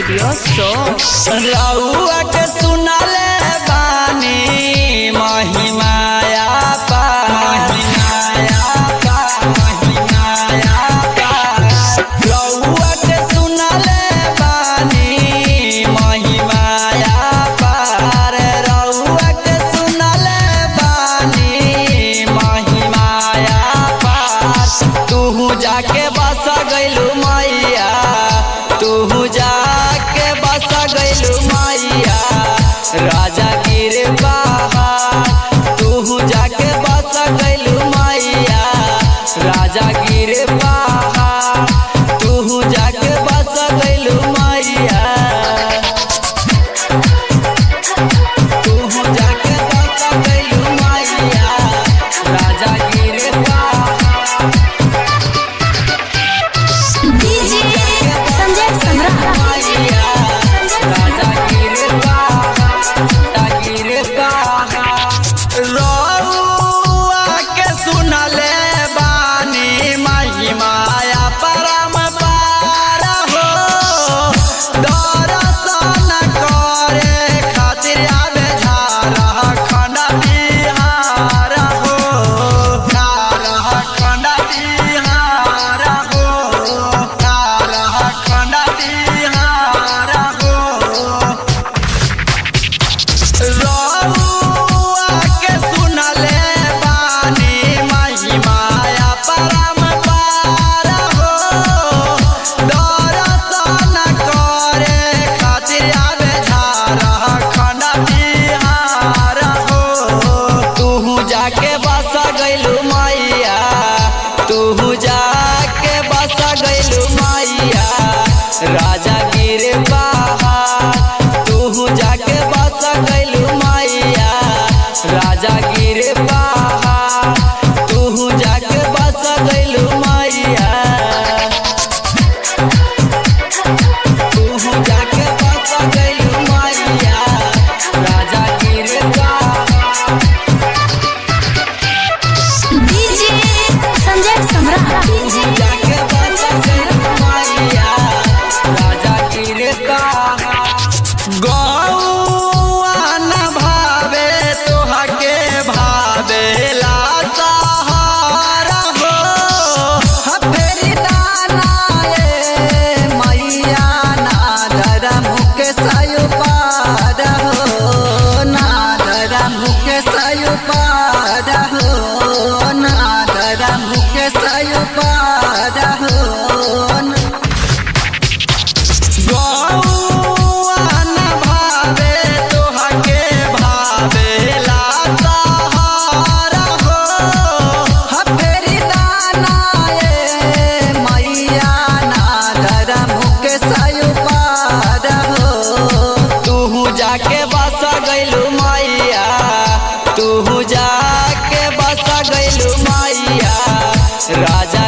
studio सो रउआ के सुनाले बानी महिमाया पा रउआ के सुनाले बानी महिमाया पार रउआ के सुनाले बानी महिमाया पार तू जाके बस गइलू मैया तू जाके बस गइलू मैया राजा गिर पहाड़ तू जाके बस गइलू मैया राजा गिर पहाड़ तू जाके बस गइलू मैया तू जाके बस गइलू मैया राजा गिर पहाड़ डीजे संजय सम्राट राजा गिर रउआ के सुनले बानी महिमाया परम पार हो दर्शन करे खातिर आवे झारखंड बिहार हो झारखंड बिहार हो झारखंड बिहार हो रउआ के सुनले बानी महिमाया परम पार हो दर्शन करे खातिर आवे झारखंड बिहार हो तू जाके बस गइलू मैया तू जाके बस गइलू मैया राजा गिर पहाड़ तू जाके बस गइलू मैया राजा गिर पहाड़ तू जाके बस गइलू मैया तू जाके बस गइलू मैया राजा गिर पहाड़ डीजे संजय सम्राट जाके बस गइलू मैया राजा गिर पहाड़ गौआ न भावे तोहके भावेला सहारा हो फेरी दाना ए मैया नादर मुख सयु पार हो नादर मुख सयु पार हो नादर मुख सयु पार हो गौआ न भावे तोहके भावेला सहारा हो फेरी दाना ए मैया नादर मुख सयु पार हो तू जाके बस गइलू मैया तू जाके बस गइलू मैया राजा